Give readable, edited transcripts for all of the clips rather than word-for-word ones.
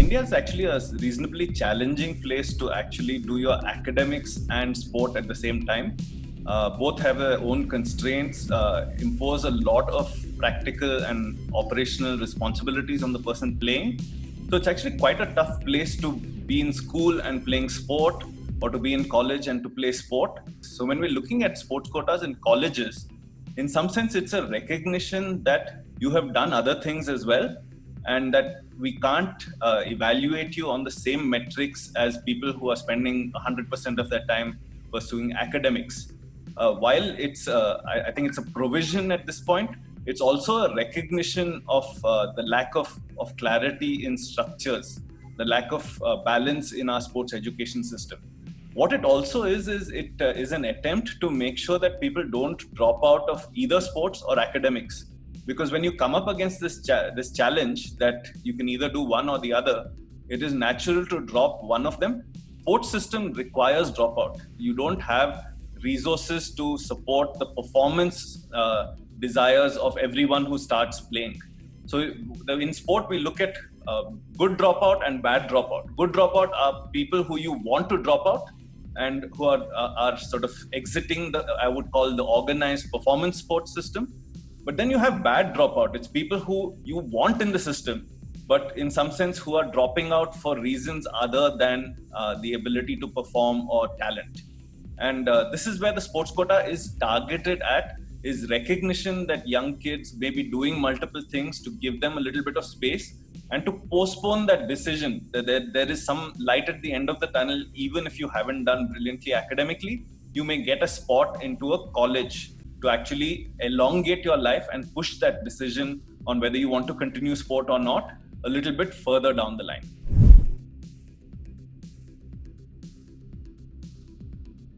India is actually a reasonably challenging place to actually do your academics and sport at the same time. Both have their own constraints, impose a lot of practical and operational responsibilities on the person playing. So it's actually quite a tough place to be in school and playing sport, or to be in college and to play sport. So when we're looking at sports quotas in colleges, in some sense, it's a recognition that you have done other things as well, and that we can't evaluate you on the same metrics as people who are spending 100% of their time pursuing academics. While I think it's a provision at this point, it's also a recognition of the lack of clarity in structures, the lack of balance in our sports education system. What it also is it is an attempt to make sure that people don't drop out of either sports or academics. Because when you come up against this challenge that you can either do one or the other, it is natural to drop one of them. Sports system requires dropout. You don't have resources to support the performance desires of everyone who starts playing. So in sport, we look at good dropout and bad dropout. Good dropout are people who you want to drop out and who are sort of exiting I would call the organized performance sports system. But then you have bad dropout. It's people who you want in the system, but in some sense who are dropping out for reasons other than the ability to perform or talent. And this is where the sports quota is targeted at, is recognition that young kids may be doing multiple things, to give them a little bit of space and to postpone that decision that there is some light at the end of the tunnel. Even if you haven't done brilliantly academically, you may get a spot into a college to actually elongate your life and push that decision on whether you want to continue sport or not a little bit further down the line.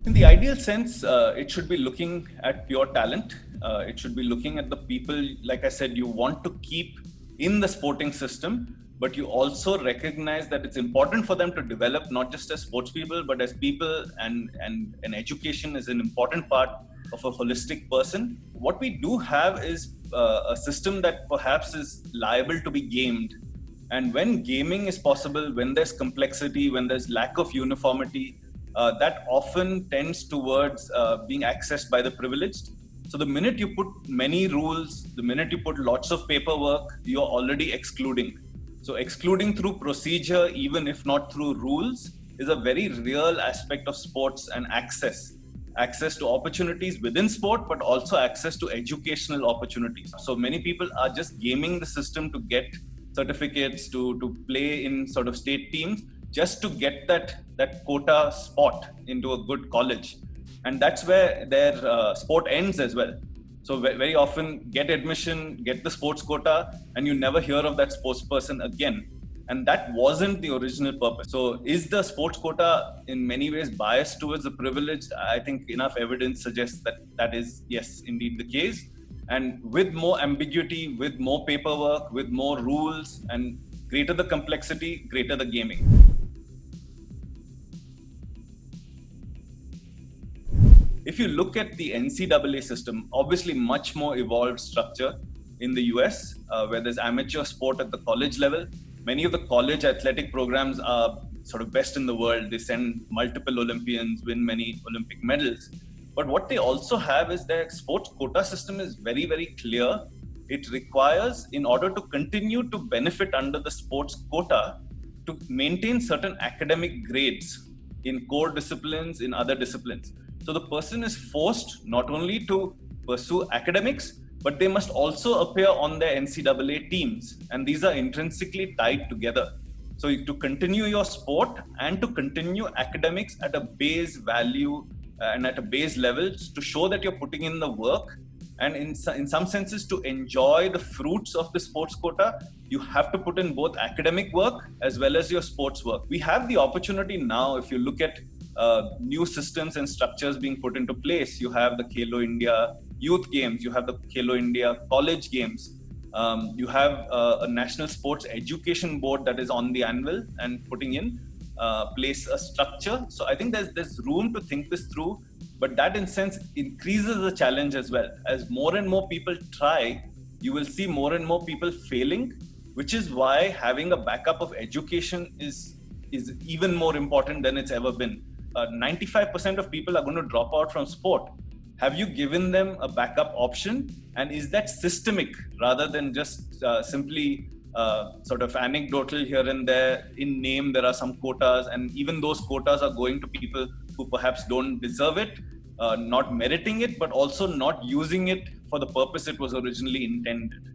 In the ideal sense, it should be looking at pure talent. It should be looking at the people, like I said, you want to keep in the sporting system, but you also recognize that it's important for them to develop not just as sports people, but as people, and education is an important part of a holistic person. What we do have is a system that perhaps is liable to be gamed. And when gaming is possible, when there's complexity, when there's lack of uniformity, that often tends towards being accessed by the privileged. So the minute you put many rules, the minute you put lots of paperwork, you're already excluding. So excluding through procedure, even if not through rules, is a very real aspect of sports and access to opportunities within sport, but also access to educational opportunities. So many people are just gaming the system to get certificates, to play in sort of state teams, just to get that quota spot into a good college. And that's where their sport ends as well. So very often get admission, get the sports quota, and you never hear of that sports person again. And that wasn't the original purpose. So is the sports quota in many ways biased towards the privileged? I think enough evidence suggests that is, yes, indeed the case. And with more ambiguity, with more paperwork, with more rules, and greater the complexity, greater the gaming. If you look at the NCAA system, obviously much more evolved structure in the US, where there's amateur sport at the college level. Many of the college athletic programs are sort of best in the world. They send multiple Olympians, win many Olympic medals. But what they also have is their sports quota system is very, very clear. It requires, in order to continue to benefit under the sports quota, to maintain certain academic grades in core disciplines, in other disciplines. So the person is forced not only to pursue academics, but they must also appear on their NCAA teams. And these are intrinsically tied together. So to continue your sport and to continue academics at a base value and at a base level, to show that you're putting in the work, and in some senses to enjoy the fruits of the sports quota, you have to put in both academic work as well as your sports work. We have the opportunity now, if you look at new systems and structures being put into place. You have the Khelo India Youth Games, you have the Khelo India College Games, you have a National Sports Education Board that is on the anvil and putting in place a structure. So I think there's room to think this through, but that in sense increases the challenge as well. As more and more people try, you will see more and more people failing, which is why having a backup of education is even more important than it's ever been. 95% of people are going to drop out from sport. Have you given them a backup option? And is that systemic rather than just simply sort of anecdotal here and there? In name, there are some quotas, and even those quotas are going to people who perhaps don't deserve it, not meriting it, but also not using it for the purpose it was originally intended.